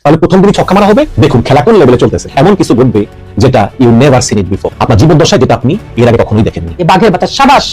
তাহলে প্রথম দিনই ছক্কা মারা হবে। দেখুন খেলা কোন লেভেলে চলতেছে, এমন কিছু ঘটবে যেটা you never seen it before, আপনার জীবন দশায় যেটা আপনি এর আগে কখনোই দেখেননি। বাঘের বাচ্চা সাবাস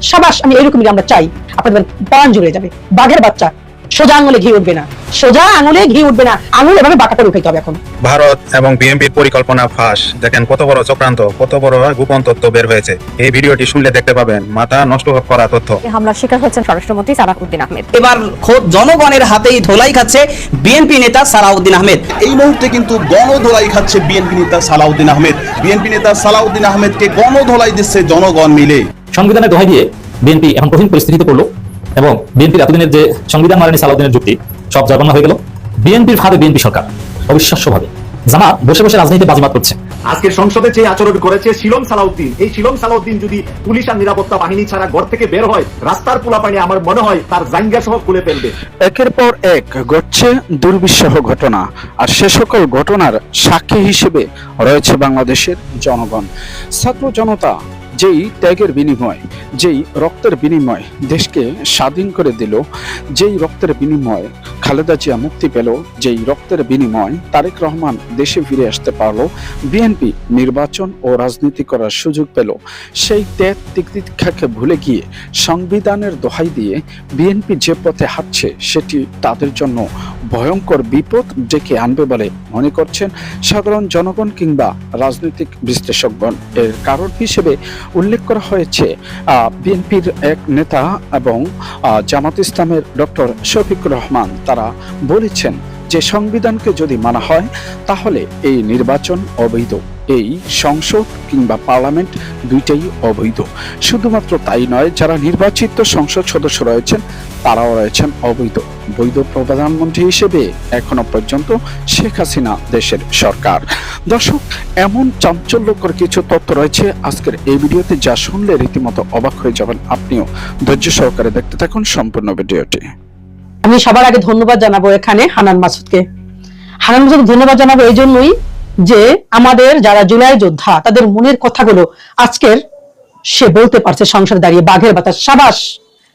সাবাস, আমি এরকমই আমরা চাই। আপনাদের প্রাণ জুড়ে যাবে। বাঘের বাচ্চা সোজা আঙুলে ঘি উঠবে না, সোজা আঙুলে ঘি উঠবে না, আঙুল এভাবে বাঁকা করে উঠাইতে হবে। এখন ভারত এবং বিএনপির পরিকল্পনা ফাঁস। দেখেন কত বড় চক্রান্ত, কত বড় গোপন তথ্য বের হয়েছে। এই ভিডিওটি শুনলে দেখতে পাবেন মাথা নষ্ট করা তথ্য। হামলার শিকার হচ্ছেন স্বরাষ্ট্রমন্ত্রী সালাউদ্দিন আহমেদ। এবার খোদ জনগণের হাতেই ধোলাই খাচ্ছে বিএনপি নেতা সালাউদ্দিন আহমেদ। এই মুহূর্তে কিন্তু গণধোলাই খাচ্ছে বিএনপি নেতা সালাউদ্দিন আহমেদ। বিএনপি নেতা সালাউদ্দিন আহমেদকে গণধোলাই দিচ্ছে জনগণ মিলে। সংবিধানের দোহাই দিয়ে বিএনপি এখন কঠিন পরিস্থিতিতে পড়লো এবং বিএনপির এতদিনের যে সংবিধান মানেনি সালাউদ্দিনের যুক্তি সব জয়বাংলা হয়ে গেল। বিএনপির ফাঁদে বিএনপি সরকার অবিশ্বাস্যভাবে জামাত বসে বসে রাজনীতি বাজিমাত করছে। আজকের সংসদে যে আচরণ করেছে শিলং সালাউদ্দিন, এই শিলং সালাউদ্দিন যদি পুলিশ আর নিরাপত্তা বাহিনী ছাড়া ঘর থেকে বের হয়, রাস্তার পোলাপানি আমার মনে হয় তার জাঙ্গা সহ খুলে ফেলবে। একের পর এক ঘটছে দুর্বিষহ ঘটনা, আর সে সকল ঘটনার সাক্ষী হিসেবে রয়েছে বাংলাদেশের জনগণ। ছাত্র জনতা যেই ত্যাগের বিনিময়, যেই রক্তের বিনিময় দেশকে স্বাধীন করে দিল, যেই রক্তের বিনিময় খালেদা জিয়া মুক্তি পেল, যেই রক্তের বিনিময় তারেক রহমান দেশে ফিরে আসতে পারলো, বিএনপি নির্বাচন ও রাজনীতি করার সুযোগ পেল, সেই ত্যাগ তিতিক্ষাকে ভুলে গিয়ে সংবিধানের দোহাই দিয়ে বিএনপি যে পথে হাঁটছে সেটি তাদের জন্য ভয়ঙ্কর বিপদ ডেকে আনবে বলে মনে করছেন সাধারণ জনগণ কিংবা রাজনৈতিক বিশ্লেষকগণ। এর কারণ হিসেবে উল্লেখ করা হয়েছে বিএনপির এক নেতা এবং জামাত ইসলামের ডক্টর শফিকুর রহমান। তারা বলেছেন যে সংবিধানকে যদি মানা হয় তাহলে এই নির্বাচন অবৈধ, এই সংসদ কিংবা পার্লামেন্ট দুইটাই অবৈধ। শুধুমাত্র তাই নয়, যারা নির্বাচিত সংসদ সদস্য রয়েছেন তারাও রয়েছেন অবৈধ। বৈধ প্রধানমন্ত্রী হিসেবে এখনো পর্যন্ত শেখ হাসিনা দেশের সরকার। দর্শক, এমন চাঞ্চল্যকর কিছু তথ্য রয়েছে আজকের এই ভিডিওতে, যা শুনলে রীতিমতো অবাক হয়ে যাবেন। আপনিও ধৈর্য সহকারে দেখতে থাকুন সম্পূর্ণ ভিডিওটি। আমি সবার আগে ধন্যবাদ জানাবো এখানে হানান মাসুদকে। হানান মাসুদ ধন্যবাদ জানাবো এই জন্যই যে আমাদের যারা জুলাই যোদ্ধা তাদের মনের কথাগুলো আজকের সে বলতে পারছে সংসদে দাঁড়িয়ে। বাঘের বাতাস সাবাস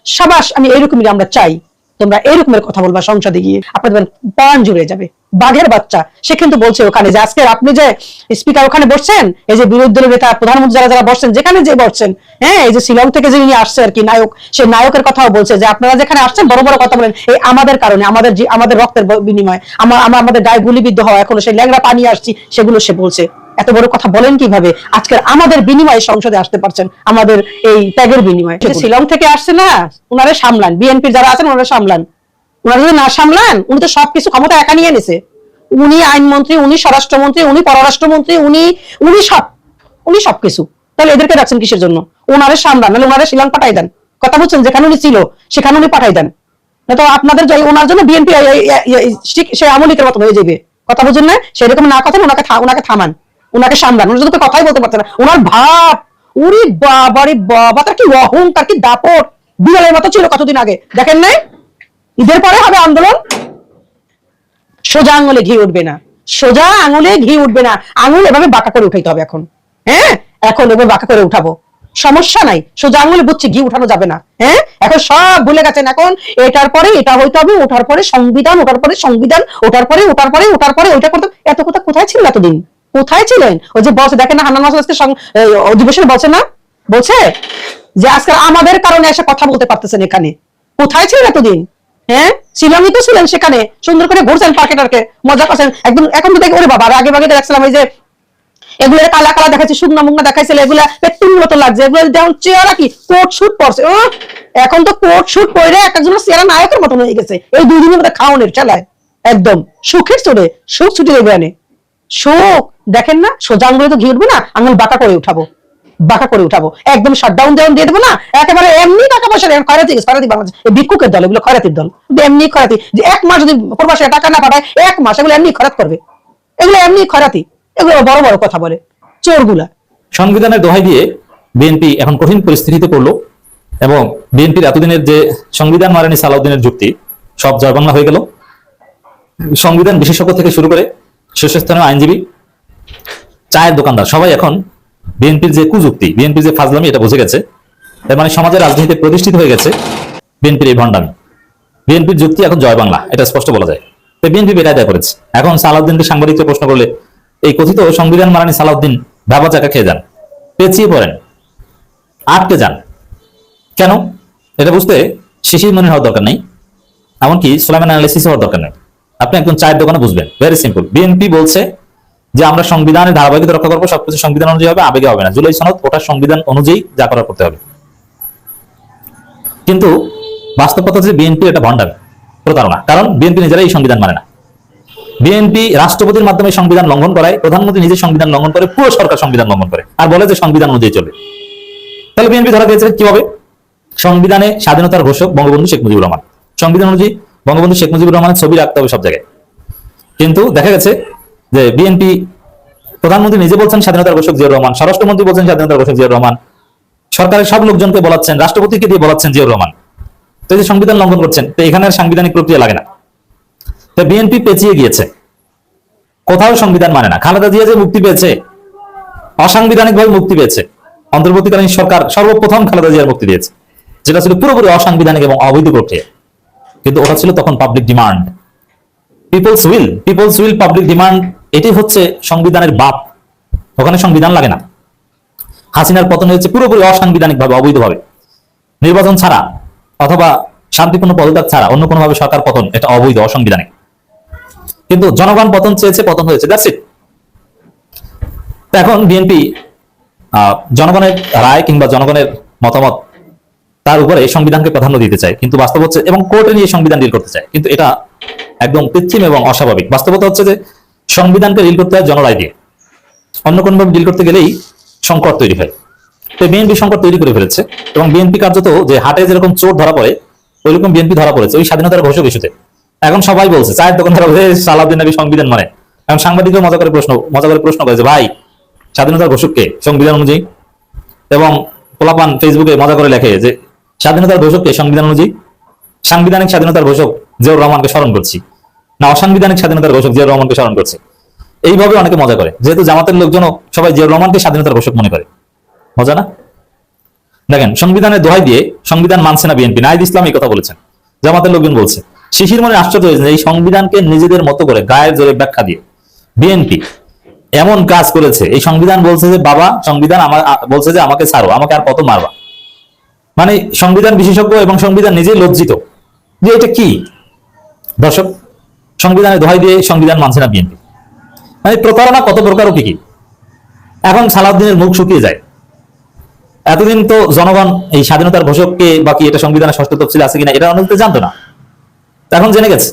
সাবাস, আমি এরকমই আমরা চাই। তোমরা এরকমের কথা বলবা সংসদে গিয়ে, আপনাদের প্রাণ জুড়ে যাবে। বাঘের বাচ্চা সে কিন্তু বলছে ওখানে যে আজকে আপনি যে স্পিকার ওখানে বসছেন, এই যে বিরোধী দলের নেতা প্রধানমন্ত্রী যারা যারা বসছেন, যেখানে যে বসছেন, হ্যাঁ এই যে শিলং থেকে যে উনি আসছে আর কি নায়ক, সে নায়কের কথাও বলছে যে আপনারা যেখানে আসছেন বড় বড় কথা বলেন, এই আমাদের কারণে, আমাদের রক্তের বিনিময়, আমাদের গায়ে গুলিবিদ্ধ হওয়া, এখনো সেই ল্যাংড়া পানি আসছি, সেগুলো সে বলছে। এত বড় কথা বলেন কিভাবে? আজকে আমাদের বিনিময়ে সংসদে আসতে পারছেন, আমাদের এই ত্যাগের বিনিময়ে। শিলং থেকে আসছে না, উনারে সামলান, বিএনপির যারা আছেন ওনারা সামলান। উনারা যদি না সামলান, উনি তো সবকিছু ক্ষমতা একা নিয়ে নিছে। উনি আইনমন্ত্রী, উনি স্বরাষ্ট্রমন্ত্রী, উনি পররাষ্ট্রমন্ত্রী, উনি সবকিছু। তাহলে এদেরকে রাখছেন কিসের জন্য? ওনারে সামলান, নাহলে ওনারে শিলং পাঠাই দেন। কথা বলছেন, যেখানে উনি ছিল সেখানে উনি পাঠাই দেন, না তো আপনাদের ওনার জন্য বিএনপি সে আওয়ামী লীগের মতো হয়ে যাবে। কথা বুঝুন না? সেরকম না কথা, ওনাকে থামান, ওনাকে সামলান। উনি যদি কথাই বলতে পারতেন না, ওনার ভাব, উনি বাবারে বাবা, তার কি অহংকার, কি দাপট, বিড়ালের মতো ছিল কতদিন আগে, দেখেন নাই? ঈদের পরে হবে আন্দোলন, সোজা আঙুলে ঘি উঠবে না, সোজা আঙুলে ঘি উঠবে না, আঙুল এভাবে বাঁকা করে উঠাইতে হবে এখন। হ্যাঁ, এখন এভাবে বাঁকা করে উঠাবো, সমস্যা নাই। সোজা আঙুলে বুঝছি ঘি উঠানো যাবে না। হ্যাঁ, এখন সব ভুলে গেছেন। এখন এটার পরে এটা হইতে হবে, ওঠার পরে সংবিধান, ওঠার পরে সংবিধান, ওঠার পরে ওইটা করতে। এত কথা কোথায় ছিলেন এতদিন? কোথায় ছিলেন? ওই যে বলছে, দেখেন না হান্নান মাসুদ আজকে অধিবেশনে বলছে না, বলছে যে আজকে আমাদের কারণে এসে কথা বলতে পারতেছেন এখানে। কোথায় ছিলেন এতদিন? হ্যাঁ, শিলংই তো ছিলেন, সেখানে সুন্দর করে ঘুরছেন, পার্কে টার্কে মজা করছেন একদম। এখন তো দেখে ওরে বাবা, আগে দেখছিলাম ওই যে এগুলো কালা কালা দেখাচ্ছে, শুকনা মুগনা দেখাইছিল, এগুলা পেট্টুর মতো লাগছে, এগুলো যেমন চেহারা কি কোট শুট পরছে। এখন তো কোট শুট পরে একজন চেহারা নায়কের মতন হয়ে গেছে এই 2 দিনের মধ্যে খাওয়ানোর চালায়। একদম সুখের চলে, সুখ ছুটি দেবে আনে সুখ। দেখেন না, সোজা আঙুলে তো ঘি উঠবে না, আঙুল বাঁকা করে উঠাবো, বাঁকা করে উঠাবো, একদম শাটডাউন দিয়ে দেবো না একেবারে। এমনি টাকা পয়সা খয়রাতি বাংলাদেশ, এই ভিক্ষুকের দল, এগুলো খয়রাতির দল, এমনি খয়রাতি। যে 1 মাস যদি প্রবাসে টাকা না পাঠায়, 1 মাস এগুলো এমনি খয়রাত করবে, এগুলো এমনি খয়রাতি, এগুলো বড় বড় কথা বলে চোরগুলা। সংবিধানের দোহাই দিয়ে বিএনপি এখন কঠিন পরিস্থিতিতে পড়লো এবং বিএনপির এতদিনের যে সংবিধান মানেনি সালাউদ্দিনের যুক্তি সব জয়বাংলা হয়ে গেল। সংবিধান বিশেষজ্ঞ থেকে শুরু করে শীর্ষস্থানীয় আইনজীবী, চায়ের দোকানদার, সবাই এখন বিএনপির যে কুযুক্তি, বিএনপির যে ফাজলামি, এটা বুঝে গেছে। এর মানে সমাজের রাজনীতিতে প্রতিষ্ঠিত হয়ে গেছে বিএনপির এই ভণ্ডামি। বিএনপির যুক্তি এখন জয় বাংলা, এটা স্পষ্ট বলা যায়। তো বিএনপি বেকায়দা দেয়া করেছে। এখন সালাউদ্দিনকে সাংবাদিকরা প্রশ্ন করলে এই কথিত সংবিধান মারানি সালাউদ্দিন ভাবা চাকা খেয়ে যান, পেঁচিয়ে পড়েন, আটকে যান। কেন? এটা বুঝতে শিশির মনে হওয়ার দরকার নেই, এমনকি সুলাইমান অ্যানালিসিস হওয়ার দরকার নেই। আপনি একদম চায়ের দোকানে বুঝবেন, ভেরি সিম্পল। বিএনপি বলছে যে আমরা সংবিধানের ধারাবাহিকতা রক্ষা করবো, সবকিছু সংবিধান অনুযায়ী হবে, আবেগে হবে না। জুলাই সনদ ওটা সংবিধান অনুযায়ী যা করার করতে হবে। কিন্তু বাস্তব কথা হচ্ছে বিএনপি এটা ভণ্ডামি, প্রতারণা। কারণ বিএনপি নিজেরাই এই সংবিধান মানে না। বিএনপি রাষ্ট্রপতির মাধ্যমে সংবিধান লঙ্ঘন করায়, প্রধানমন্ত্রী নিজে সংবিধান লঙ্ঘন করে, পুরো সরকার সংবিধান লঙ্ঘন করে, আর বলে যে সংবিধান অনুযায়ী চলবে। তাহলে বিএনপি ধরা দিয়েছে কিভাবে? সংবিধানে স্বাধীনতার ঘোষক বঙ্গবন্ধু শেখ মুজিবুর রহমান, সংবিধান অনুযায়ী বঙ্গবন্ধু শেখ মুজিবুর রহমানের ছবি রাখতে হবে সব জায়গায়। কিন্তু দেখা গেছে যে বিএনপি প্রধানমন্ত্রী নিজে বলছেন স্বাধীনতার ঘোষক জিয়াউর রহমান, স্বরাষ্ট্রমন্ত্রী বলছেন স্বাধীনতার ঘোষক জিয়াউর রহমান, সরকারের সব লোকজনকে বলাচ্ছেন, রাষ্ট্রপতিকে দিয়ে বলাচ্ছেন জিয়াউর রহমান। তো এই যে সংবিধান লঙ্ঘন করছেন, তো এখানে সাংবিধানিক প্রক্রিয়া লাগে না। তো বিএনপি পেঁচিয়ে গিয়েছে, কোথাও সংবিধান মানে না। খালেদা জিয়া যে মুক্তি পেয়েছে, অসাংবিধানিক ভাবে মুক্তি পেয়েছে, অন্তর্বর্তীকালীন সরকার সর্বপ্রথম খালেদা জিয়ার মুক্তি দিয়েছে, যেটা ছিল পুরোপুরি অসাংবিধানিক এবং অবৈধ প্রক্রিয়া। কিন্তু ওটা ছিল তখন public demand, people's will public demand. এটি হচ্ছে সংবিধানের বাপ, ওখানে সংবিধান লাগে না। হাসিনার পতন হয়েছে পুরোপুরি অসাংবিধানিক ভাবে, অবৈধভাবে, নির্বাচন ছাড়া অথবা শান্তিপূর্ণ পদত্যাগ ছাড়া অন্য কোনোভাবে সরকার পতন, এটা অবৈধ, অসাংবিধানিক। কিন্তু জনগণ পতন চেয়েছে, পতন হয়েছে, দ্যাটস ইট। এখন বিএনপি জনগণের রায় কিংবা জনগণের মতামত তার উপরে সংবিধানকে প্রাধান্য দিতে চায়, কিন্তু বাস্তব হচ্ছে, এবং কোর্টে নিয়ে সংবিধান ডিল করতে চায়, কিন্তু এটা একদম কৃত্রিম এবং অস্বাভাবিক। বাস্তবতা হচ্ছে যে সংবিধানকে ডিল করতে হয় জনরায় দিয়ে, অন্য কোনোভাবে ডিল করতে গেলেই সংকট তৈরি হয়। তো বিএনপি সংকট তৈরি করে ফেলেছে, এবং বিএনপি কার্যত যে হাটে যেরকম চোর ধরা পড়ে, ওইরকম বিএনপি ধরা পড়েছে ওই স্বাধীনতার ঘোষক ইস্যুতে। এখন সবাই বলছে, চায়ের দোকানদার সালাউদ্দিন নবী সংবিধান মানে। এখন সাংবাদিকরা মজা করে প্রশ্ন করে যে ভাই, স্বাধীনতার ঘোষককে সংবিধান অনুযায়ী, এবং পোলাপান ফেসবুকে মজা করে লেখে যে স্বাধীনতার ঘোষককে সংবিধান অনুযায়ী, সাংবিধানিক স্বাধীনতার ঘোষক জিয়াউর রহমানকে স্মরণ করছি না অসাংবিধানিক স্বাধীনতার ঘোষক জিয়াউর রহমানকে স্মরণ করছি। এইভাবে অনেকে মজা করে, যেহেতু জামাতের লোকজনও সবাই জিয়াউর রহমানকে স্বাধীনতার ঘোষক মনে করে। মজা না? দেখেন, সংবিধানের দোহাই দিয়ে সংবিধান মানছে না বিএনপি। নাহিদ ইসলাম এই কথা বলেছেন, জামাতের লোকজন বলছে। শিশির মনে আশ্চর্য হয়েছে এই সংবিধানকে নিজেদের মতো করে গায়ের জোরে ব্যাখ্যা দিয়ে বিএনপি এমন কাজ করেছে। এই সংবিধান বলছে যে বাবা, সংবিধান বলছে যে আমাকে ছাড়ো, আমাকে আর কত মারবা। মানে সংবিধান বিশেষজ্ঞ এবং সংবিধান নিজেই লজ্জিত যে এটা কি। দর্শক, সংবিধানের দোহাই দিয়ে সংবিধান মানছে না বিএনপি, মানে প্রতারণা কত প্রকার ও কি। এখন সালাউদ্দিনের মুখ শুকিয়ে যায়। এতদিন তো জনগণ এই স্বাধীনতার ঘোষককে বা কি এটা সংবিধানের ষষ্ঠ তফসিল আছে কিনা এটা অনেকে জানতো না, এখন জেনে গেছে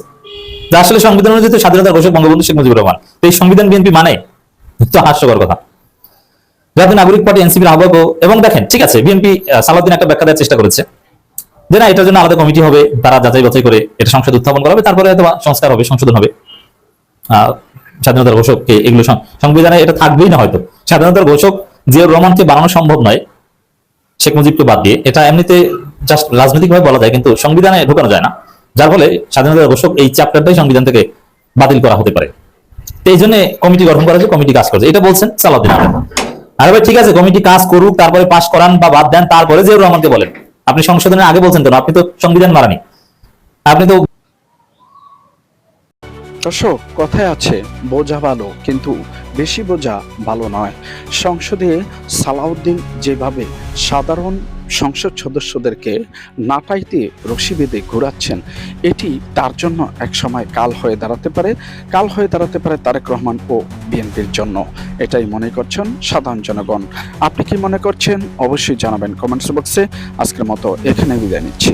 যে আসলে সংবিধান অনুযায়ী স্বাধীনতার ঘোষক বঙ্গবন্ধু শেখ মুজিবুর রহমান। তো এই সংবিধান বিএনপি মানে, তো হাস্যকর কথা। জাতীয় নাগরিক পার্টি এনসিপির আহ্বায়ক, এবং দেখেন ঠিক আছে, বিএনপি সালাউদ্দিন একটা ব্যাখ্যা দেওয়ার চেষ্টা করেছে যে না, এটার জন্য আলাদা কমিটি হবে, তারা যাচাই বাছাই করে এটা সংসদে উত্থাপন করা হবে, তারপরে হয়তো সংস্কার হবে, সংশোধন হবে। স্বাধীনতার ঘোষককে এগুলো সংবিধানে এটা থাকবেই না হয়তো। স্বাধীনতার ঘোষক জিয়াউর রহমানকে বানানো সম্ভব নয় শেখ মুজিবকে বাদ দিয়ে, এটা এমনিতে জাস্ট রাজনৈতিক ভাবে বলা যায়, কিন্তু সংবিধানে ঢোকানো যায় না। যার ফলে স্বাধীনতার ঘোষক এই চ্যাপ্টারটাই সংবিধান থেকে বাতিল করা হতে পারে। এই জন্য কমিটি গঠন করা হয়েছে, কমিটি কাজ করছে, এটা বলছেন সালাউদ্দিন আহমেদ। আরে ভাই ঠিক আছে, কমিটি কাজ করুক, তারপরে পাশ করান বা বাদ দেন, তারপরে জিয়াউর রহমানকে বলেন। আপনি সংশোধনের আগে বলছেন কেন? আপনি তো সংবিধান মারানি, আপনি তো। দর্শক, কথায় আছে বোঝা ভালো, কিন্তু বেশি বোঝা ভালো নয়। সংসদে সালাউদ্দিন যেভাবে সাধারণ সংসদ সদস্যদেরকে নাটাইতে রশি বেঁধে ঘোরাচ্ছেন, এটি তার জন্য একসময় কাল হয়ে দাঁড়াতে পারে তারেক রহমান ও বিএনপির জন্য। এটাই মনে করছেন সাধারণ জনগণ। আপনি কি মনে করছেন? অবশ্যই জানাবেন কমেন্টস বক্সে। আজকের মতো এখানে বিদায় নিচ্ছি।